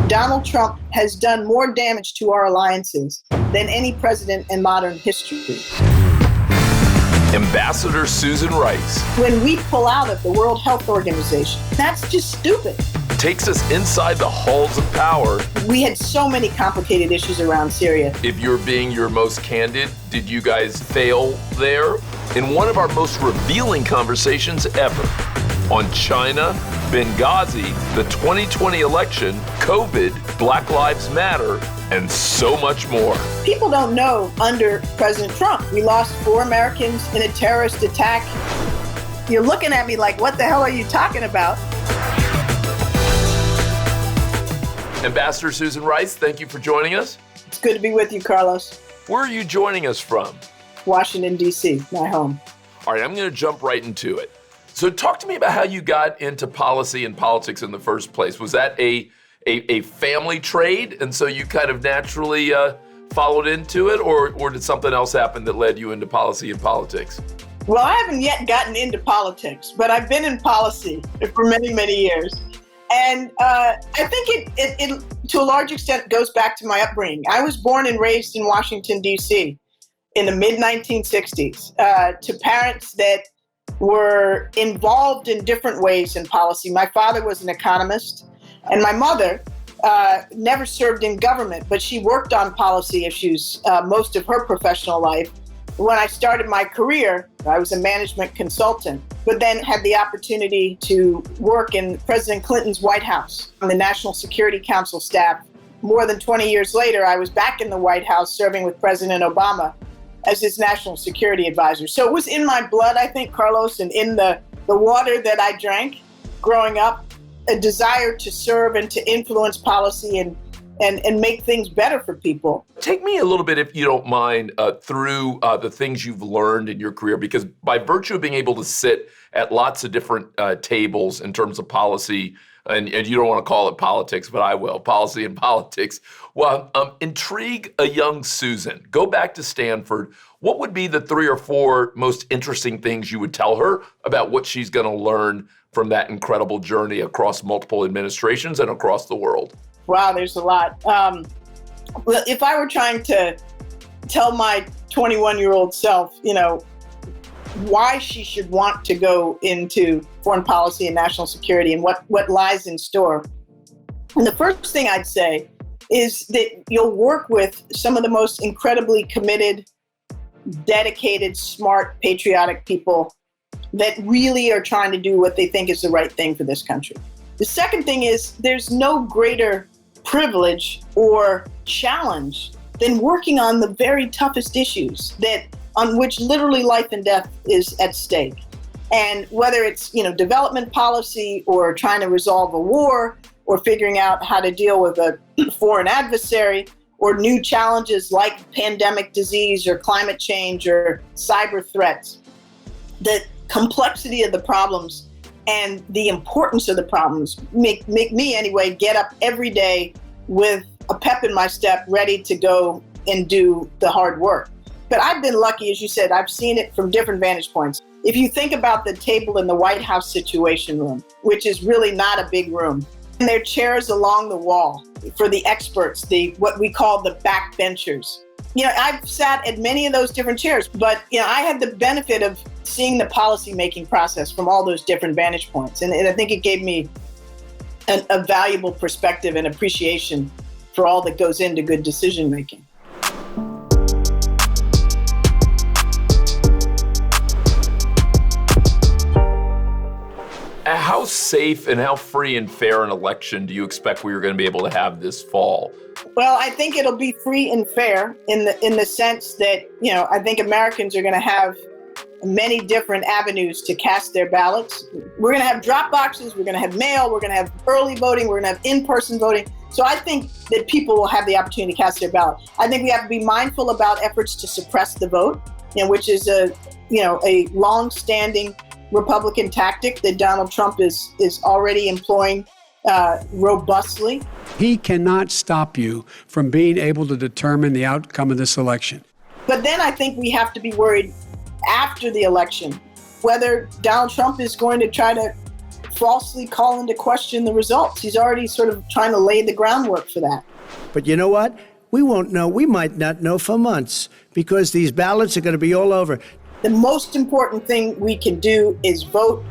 Donald Trump has done more damage to our alliances than any president in modern history. Ambassador Susan Rice. When we pull out of the World Health Organization, that's just stupid. Takes us inside the halls of power. We had so many complicated issues around Syria. If you're being your most candid, did you guys fail there? In one of our most revealing conversations ever on China, Benghazi, the 2020 election, COVID, Black Lives Matter, and so much more. People don't know under President Trump, we lost 4 Americans in a terrorist attack. You're looking at me like, what the hell are you talking about? Ambassador Susan Rice, thank you for joining us. It's good to be with you, Carlos. Where are you joining us from? Washington, D.C., my home. All right, I'm going to jump right into it. So talk to me about how you got into policy and politics in the first place. Was that a family trade, and so you kind of naturally followed into it, or did something else happen that led you into policy and politics? Well, I haven't yet gotten into politics, but I've been in policy for many, many years. And I think it to a large extent goes back to my upbringing. I was born and raised in Washington, D.C. in the mid-1960s to parents that were involved in different ways in policy. My father was an economist, and my mother never served in government, but she worked on policy issues most of her professional life. When I started my career, I was a management consultant, but then had the opportunity to work in President Clinton's White House on the National Security Council staff. More than 20 years later, I was back in the White House serving with President Obama as his national security advisor. So it was in my blood, I think, Carlos, and in the water that I drank growing up, a desire to serve and to influence policy and make things better for people. Take me a little bit, if you don't mind, through the things you've learned in your career, because by virtue of being able to sit at lots of different tables in terms of policy, and you don't want to call it politics, but I will, policy and politics. Well, intrigue a young Susan. Go back to Stanford. What would be the 3 or 4 most interesting things you would tell her about what she's going to learn from that incredible journey across multiple administrations and across the world? Wow, there's a lot. Well, if I were trying to tell my 21-year-old self, why she should want to go into foreign policy and national security and what lies in store. And the first thing I'd say is that you'll work with some of the most incredibly committed, dedicated, smart, patriotic people that really are trying to do what they think is the right thing for this country. The second thing is there's no greater privilege or challenge than working on the very toughest issues on which literally life and death is at stake. And whether it's, development policy or trying to resolve a war or figuring out how to deal with a foreign adversary or new challenges like pandemic disease or climate change or cyber threats, the complexity of the problems and the importance of the problems make me anyway get up every day with a pep in my step, ready to go and do the hard work. But I've been lucky, as you said, I've seen it from different vantage points. If you think about the table in the White House Situation Room, which is really not a big room, and there are chairs along the wall for the experts, what we call the backbenchers. I've sat at many of those different chairs, but I had the benefit of seeing the policy-making process from all those different vantage points. And I think it gave me a valuable perspective and appreciation for all that goes into good decision-making. How safe and how free and fair an election do you expect we are going to be able to have this fall? Well, I think it'll be free and fair in the sense that, I think Americans are going to have many different avenues to cast their ballots. We're going to have drop boxes, we're going to have mail, we're going to have early voting, we're going to have in-person voting. So I think that people will have the opportunity to cast their ballot. I think we have to be mindful about efforts to suppress the vote, which is a long-standing Republican tactic that Donald Trump is already employing robustly. He cannot stop you from being able to determine the outcome of this election. But then I think we have to be worried after the election, whether Donald Trump is going to try to falsely call into question the results. He's already sort of trying to lay the groundwork for that. But you know what? We won't know. We might not know for months because these ballots are going to be all over. The most important thing we can do is vote.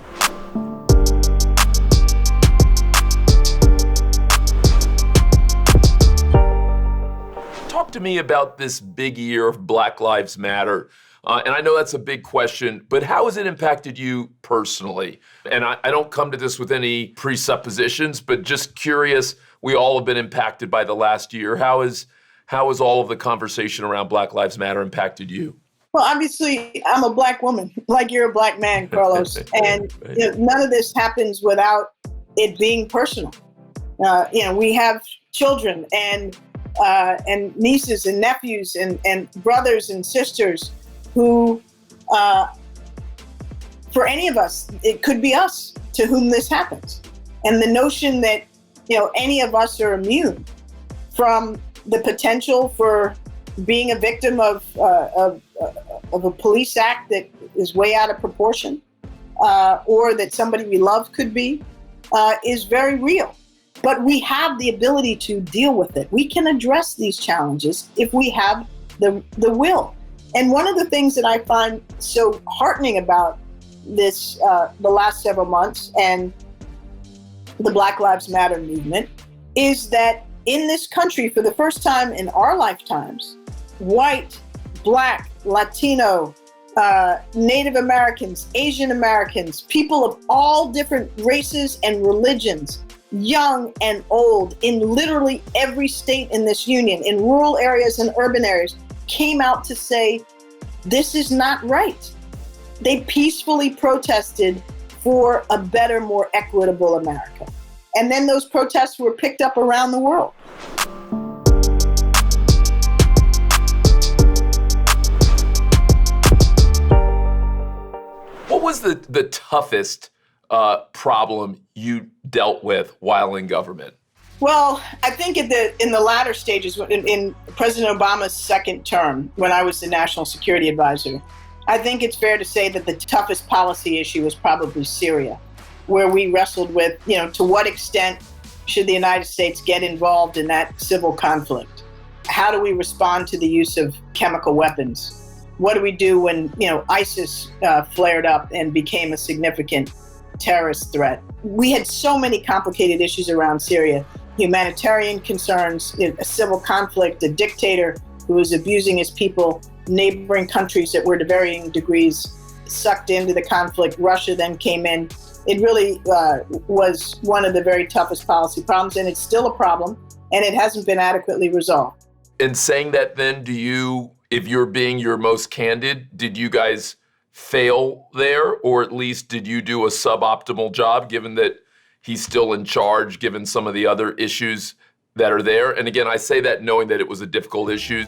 Talk to me about this big year of Black Lives Matter. And I know that's a big question, but how has it impacted you personally? And I don't come to this with any presuppositions, but just curious, we all have been impacted by the last year. How has all of the conversation around Black Lives Matter impacted you? Well, obviously, I'm a Black woman, like you're a Black man, Carlos. And none of this happens without it being personal. We have children and nieces and nephews and brothers and sisters who, for any of us, it could be us to whom this happens. And the notion that, any of us are immune from the potential for being a victim of a police act that is way out of proportion, or that somebody we love could be, is very real. But we have the ability to deal with it. We can address these challenges if we have the will. And one of the things that I find so heartening about this, the last several months and the Black Lives Matter movement, is that in this country, for the first time in our lifetimes, white, Black, Latino, Native Americans, Asian Americans, people of all different races and religions, young and old, in literally every state in this union, in rural areas and urban areas, came out to say, this is not right. They peacefully protested for a better, more equitable America. And then those protests were picked up around the world. What was the toughest problem you dealt with while in government? Well, I think in the latter stages, in President Obama's second term, when I was the National Security Advisor, I think it's fair to say that the toughest policy issue was probably Syria, where we wrestled with, to what extent should the United States get involved in that civil conflict? How do we respond to the use of chemical weapons? What do we do when, ISIS flared up and became a significant terrorist threat? We had so many complicated issues around Syria. Humanitarian concerns, a civil conflict, a dictator who was abusing his people, neighboring countries that were to varying degrees sucked into the conflict. Russia then came in. It really was one of the very toughest policy problems, and it's still a problem, and it hasn't been adequately resolved. In saying that then, if you're being your most candid, did you guys fail there, or at least did you do a suboptimal job, given that he's still in charge, given some of the other issues that are there? And again, I say that knowing that it was a difficult issue.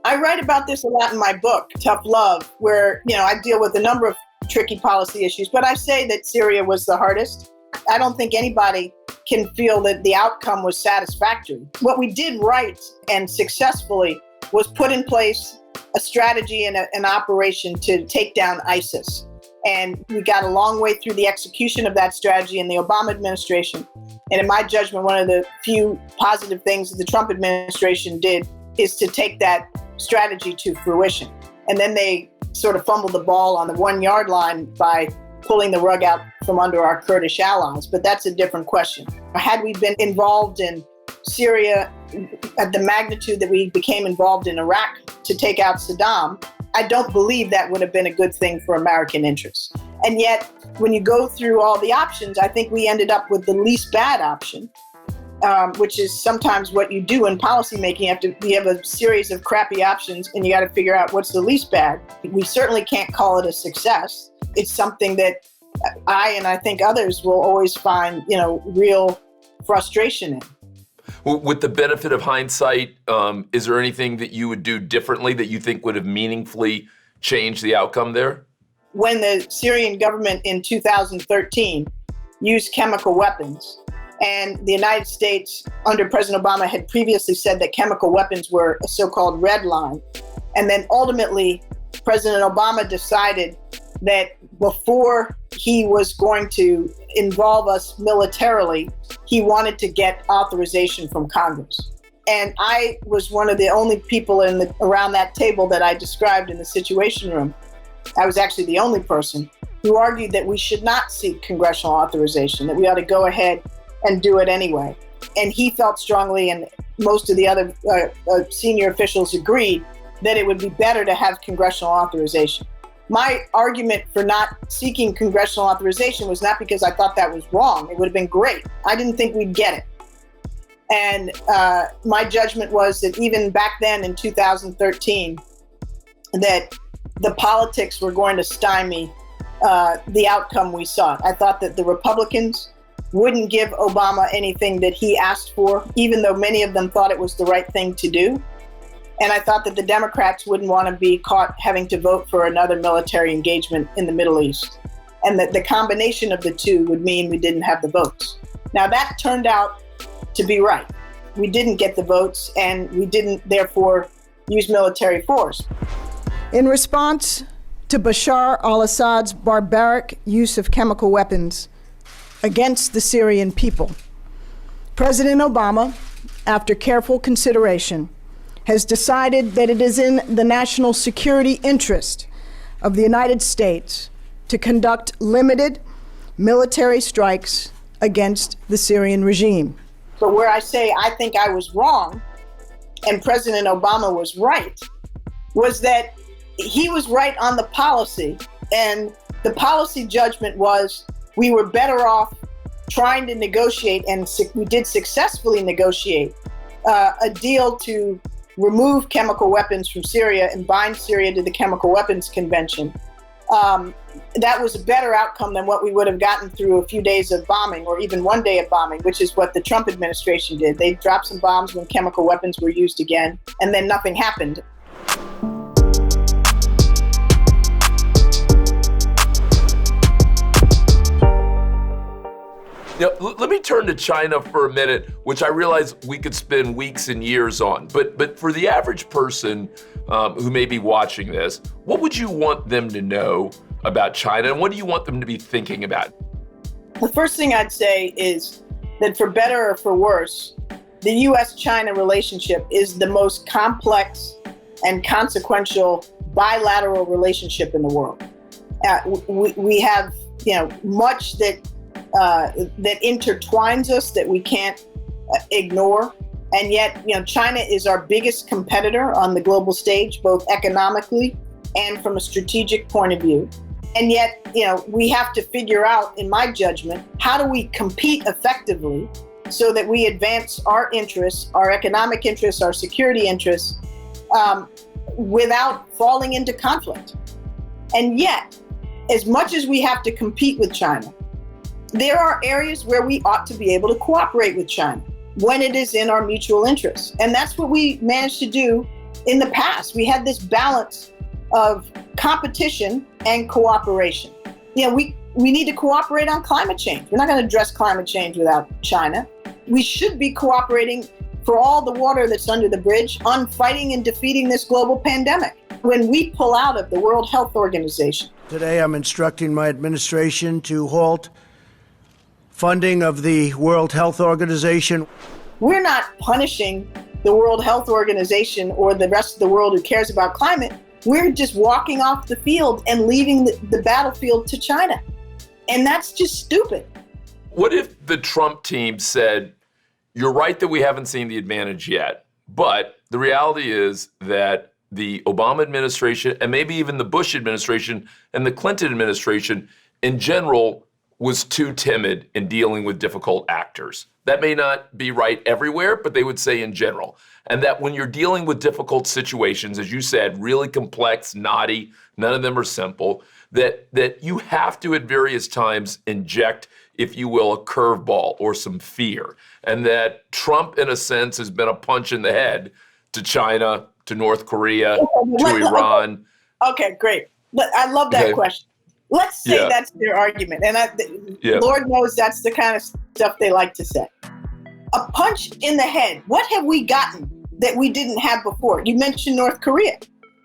I write about this a lot in my book, Tough Love, where, I deal with a number of tricky policy issues, but I say that Syria was the hardest. I don't think anybody can feel that the outcome was satisfactory. What we did right and successfully was put in place a strategy and an operation to take down ISIS. And we got a long way through the execution of that strategy in the Obama administration. And in my judgment, one of the few positive things that the Trump administration did is to take that strategy to fruition. And then they sort of fumbled the ball on the 1 yard line by pulling the rug out from under our Kurdish allies. But that's a different question. Had we been involved in Syria at the magnitude that we became involved in Iraq to take out Saddam, I don't believe that would have been a good thing for American interests. And yet, when you go through all the options, I think we ended up with the least bad option, which is sometimes what you do in policymaking. You have a series of crappy options, and you got to figure out what's the least bad. We certainly can't call it a success. It's something that I think others will always find, real frustration in. With the benefit of hindsight, is there anything that you would do differently that you think would have meaningfully changed the outcome there? When the Syrian government in 2013 used chemical weapons, and the United States under President Obama had previously said that chemical weapons were a so-called red line, and then ultimately President Obama decided that before he was going to involve us militarily, he wanted to get authorization from Congress. And I was one of the only people around that table that I described in the Situation Room. I was actually the only person who argued that we should not seek congressional authorization, that we ought to go ahead and do it anyway. And he felt strongly, and most of the other senior officials agreed, that it would be better to have congressional authorization. My argument for not seeking congressional authorization was not because I thought that was wrong. It would have been great. I didn't think we'd get it. And my judgment was that even back then in 2013, that the politics were going to stymie the outcome we sought. I thought that the Republicans wouldn't give Obama anything that he asked for, even though many of them thought it was the right thing to do. And I thought that the Democrats wouldn't want to be caught having to vote for another military engagement in the Middle East. And that the combination of the two would mean we didn't have the votes. Now that turned out to be right. We didn't get the votes, and we didn't therefore use military force. In response to Bashar al-Assad's barbaric use of chemical weapons against the Syrian people, President Obama, after careful consideration, has decided that it is in the national security interest of the United States to conduct limited military strikes against the Syrian regime. But where I say I think I was wrong and President Obama was right, was that he was right on the policy, and the policy judgment was we were better off trying to negotiate, and we did successfully negotiate a deal to remove chemical weapons from Syria and bind Syria to the Chemical Weapons Convention. That was a better outcome than what we would have gotten through a few days of bombing, or even one day of bombing, which is what the Trump administration did. They dropped some bombs when chemical weapons were used again, and then nothing happened. Now, let me turn to China for a minute, which I realize we could spend weeks and years on. But for the average person who may be watching this, what would you want them to know about China, and what do you want them to be thinking about? The first thing I'd say is that for better or for worse, the U.S.-China relationship is the most complex and consequential bilateral relationship in the world. We have, much that intertwines us that we can't ignore. And yet, China is our biggest competitor on the global stage, both economically and from a strategic point of view. And yet, we have to figure out, in my judgment, how do we compete effectively so that we advance our interests, our economic interests, our security interests, without falling into conflict. And yet, as much as we have to compete with China, there are areas where we ought to be able to cooperate with China when it is in our mutual interests. And that's what we managed to do in the past. We had this balance of competition and cooperation. We need to cooperate on climate change. We're not going to address climate change without China. We should be cooperating for all the water that's under the bridge on fighting and defeating this global pandemic. When we pull out of the World Health Organization. Today, I'm instructing my administration to halt funding of the World Health Organization. We're not punishing the World Health Organization or the rest of the world who cares about climate. We're just walking off the field and leaving the battlefield to China. And that's just stupid. What if the Trump team said, you're right that we haven't seen the advantage yet, but the reality is that the Obama administration, and maybe even the Bush administration and the Clinton administration in general, was too timid in dealing with difficult actors. That may not be right everywhere, but they would say in general. And that when you're dealing with difficult situations, as you said, really complex, knotty, none of them are simple, that you have to at various times inject, if you will, a curveball or some fear. And that Trump, in a sense, has been a punch in the head to China, to North Korea, to Iran. Okay, great. I love that question. Let's say that's their argument. And Lord knows that's the kind of stuff they like to say. A punch in the head. What have we gotten that we didn't have before? You mentioned North Korea.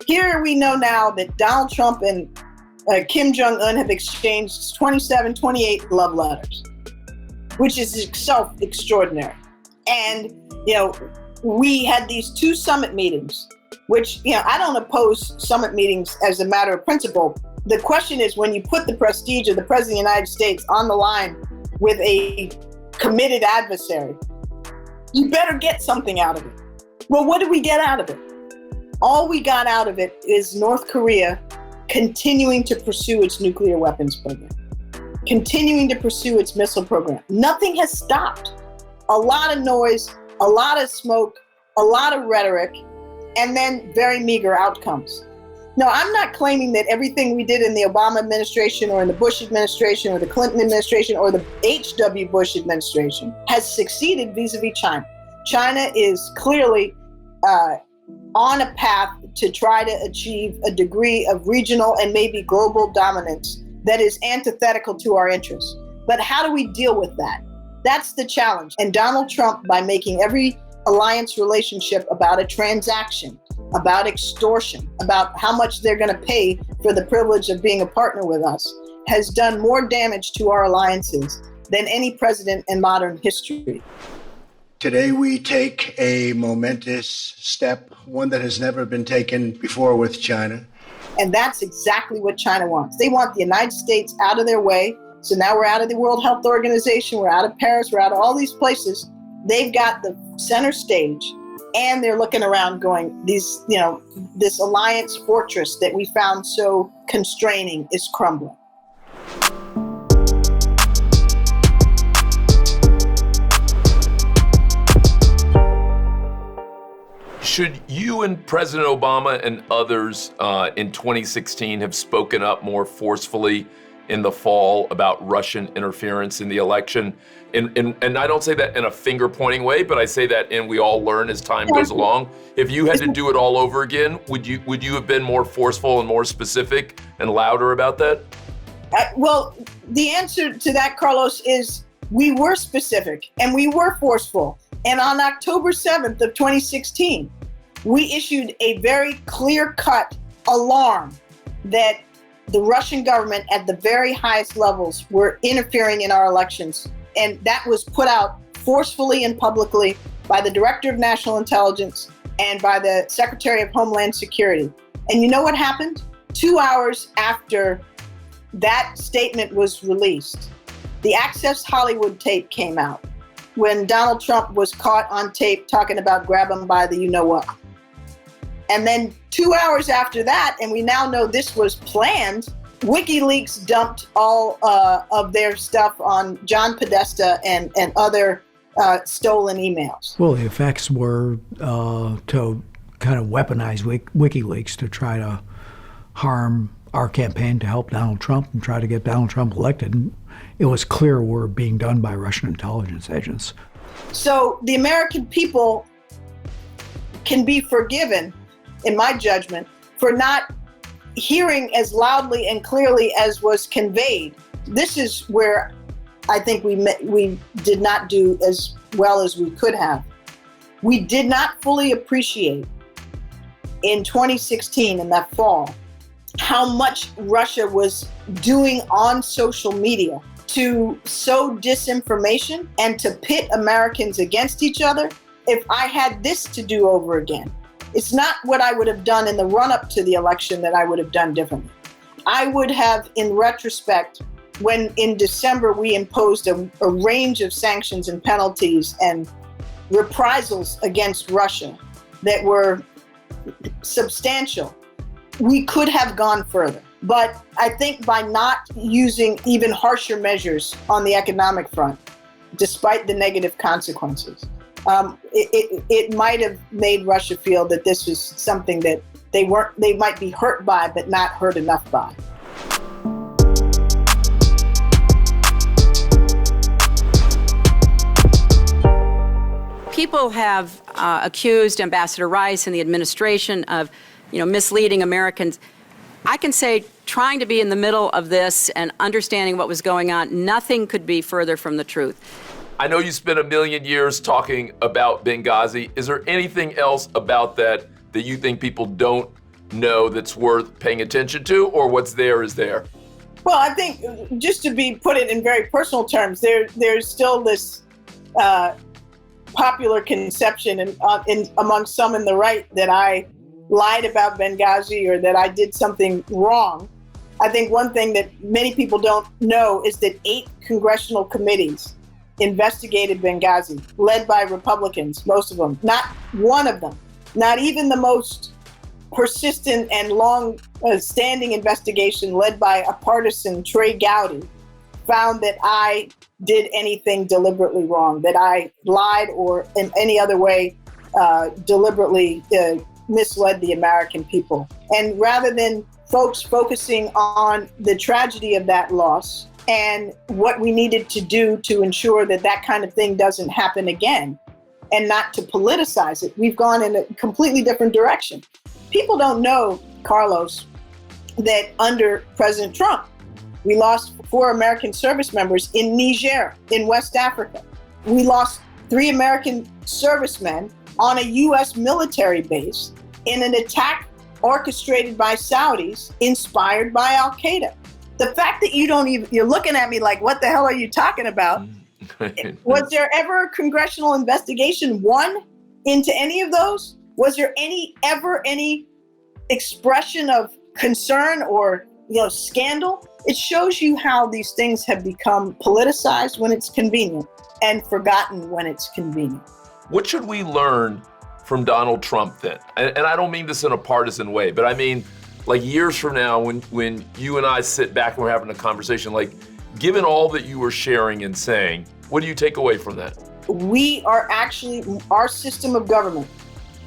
Here we know now that Donald Trump and Kim Jong-un have exchanged 27, 28 love letters, which is itself extraordinary. And, we had these 2 summit meetings, which, I don't oppose summit meetings as a matter of principle. The question is, when you put the prestige of the President of the United States on the line with a committed adversary, you better get something out of it. Well, what did we get out of it? All we got out of it is North Korea continuing to pursue its nuclear weapons program, continuing to pursue its missile program. Nothing has stopped. A lot of noise, a lot of smoke, a lot of rhetoric, and then very meager outcomes. No, I'm not claiming that everything we did in the Obama administration or in the Bush administration or the Clinton administration or the H.W. Bush administration has succeeded vis-a-vis China. China is clearly on a path to try to achieve a degree of regional and maybe global dominance that is antithetical to our interests. But how do we deal with that? That's the challenge. And Donald Trump, by making every alliance relationship about a transaction, about extortion, about how much they're going to pay for the privilege of being a partner with us, has done more damage to our alliances than any president in modern history. Today we take a momentous step, one that has never been taken before with China. And that's exactly what China wants. They want the United States out of their way. So now we're out of the World Health Organization, we're out of Paris, we're out of all these places. They've got the center stage, and they're looking around going, this alliance fortress that we found so constraining is crumbling. Should you and President Obama and others in 2016 have spoken up more forcefully in the fall about Russian interference in the election? And I don't say that in a finger-pointing way, but I say that in we all learn as time goes along. If you had to do it all over again, would you have been more forceful and more specific and louder about that? Well, the answer to that, Carlos, is we were specific and we were forceful. And on October 7th of 2016, we issued a very clear-cut alarm that the Russian government at the very highest levels were interfering in our elections. And that was put out forcefully and publicly by the Director of National Intelligence and by the Secretary of Homeland Security. And you know what happened? 2 hours after that statement was released, the Access Hollywood tape came out when Donald Trump was caught on tape talking about grab him by the you-know-what. And then 2 hours after that, and we now know this was planned, WikiLeaks dumped all of their stuff on John Podesta and other stolen emails. Well, the effects were to kind of weaponize WikiLeaks to try to harm our campaign to help Donald Trump and try to get Donald Trump elected. And it was clear were being done by Russian intelligence agents. So the American people can be forgiven, in my judgment, for not hearing as loudly and clearly as was conveyed. This is where I think we did not do as well as we could have. We did not fully appreciate in 2016, in that fall, how much Russia was doing on social media to sow disinformation and to pit Americans against each other. If I had this to do over again, it's not what I would have done in the run-up to the election that I would have done differently. I would have, in retrospect, when in December we imposed a range of sanctions and penalties and reprisals against Russia that were substantial, we could have gone further. But I think by not using even harsher measures on the economic front, despite the negative consequences, it might have made Russia feel that this was something that they might be hurt by, but not hurt enough by. People have accused Ambassador Rice and the administration of, misleading Americans. I can say, trying to be in the middle of this and understanding what was going on, nothing could be further from the truth. I know you spent a million years talking about Benghazi. Is there anything else about that you think people don't know that's worth paying attention to, or what's there is there? Well, I think just to put it in very personal terms, there's still this popular conception among some in the right that I lied about Benghazi or that I did something wrong. I think one thing that many people don't know is that 8 congressional committees investigated Benghazi, led by Republicans, most of them. Not one of them, not even the most persistent and long-standing investigation led by a partisan, Trey Gowdy, found that I did anything deliberately wrong, that I lied or in any other way deliberately misled the American people. And rather than folks focusing on the tragedy of that loss and what we needed to do to ensure that that kind of thing doesn't happen again, and not to politicize it, we've gone in a completely different direction. People don't know, Carlos, that under President Trump, we lost 4 American service members in Niger, in West Africa. We lost 3 American servicemen on a U.S. military base in an attack orchestrated by Saudis, inspired by Al-Qaeda. The fact that you're looking at me like, what the hell are you talking about? Was there ever a congressional investigation, one, into any of those? Was there ever any expression of concern or scandal? It shows you how these things have become politicized when it's convenient and forgotten when it's convenient. What should we learn from Donald Trump then? And I don't mean this in a partisan way, but I mean like years from now when you and I sit back and we're having a conversation, like given all that you were sharing and saying, what do you take away from that? Our system of government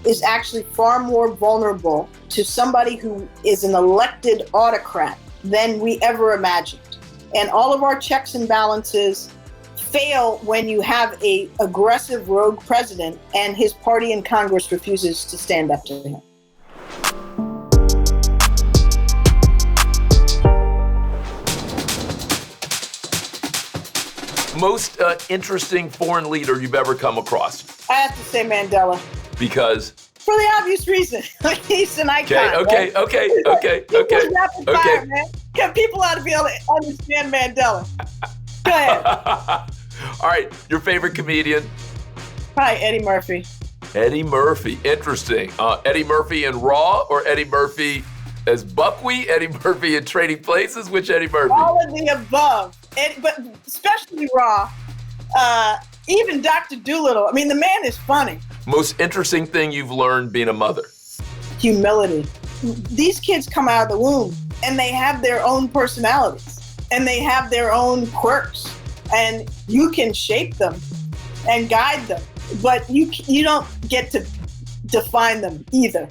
is actually far more vulnerable to somebody who is an elected autocrat than we ever imagined. And all of our checks and balances fail when you have an aggressive rogue president and his party in Congress refuses to stand up to him. Most interesting foreign leader you've ever come across? I have to say Mandela. Because? For the obvious reason. He's an icon. Okay. Rapid fire, man. People ought to be able to understand Mandela. Go ahead. All right, your favorite comedian? Hi, Eddie Murphy. Eddie Murphy, interesting. Eddie Murphy in Raw or Eddie Murphy as Buckwheat? Eddie Murphy in Trading Places? Which Eddie Murphy? All of the above, but especially Raw. Even Dr. Dolittle. I mean, the man is funny. Most interesting thing you've learned being a mother? Humility. These kids come out of the womb and they have their own personalities and they have their own quirks, and you can shape them and guide them, but you don't get to define them either.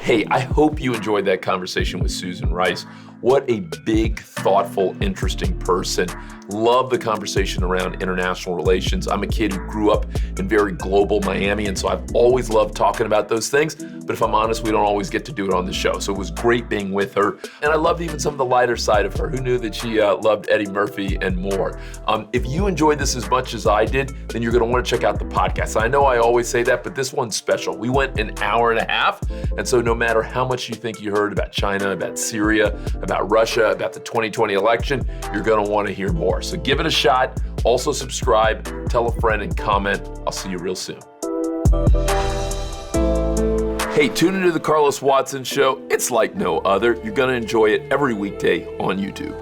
Hey, I hope you enjoyed that conversation with Susan Rice. What a big, thoughtful, interesting person. Love the conversation around international relations. I'm a kid who grew up in very global Miami, and so I've always loved talking about those things. But if I'm honest, we don't always get to do it on the show. So it was great being with her. And I loved even some of the lighter side of her. Who knew that she loved Eddie Murphy and more? If you enjoyed this as much as I did, then you're going to want to check out the podcast. I know I always say that, but this one's special. We went an hour and a half. And so no matter how much you think you heard about China, about Syria, about Russia, about the 2020 election, you're going to want to hear more. So give it a shot. Also subscribe, tell a friend, and comment. I'll see you real soon. Hey, tune into the Carlos Watson Show. It's like no other. You're going to enjoy it every weekday on YouTube.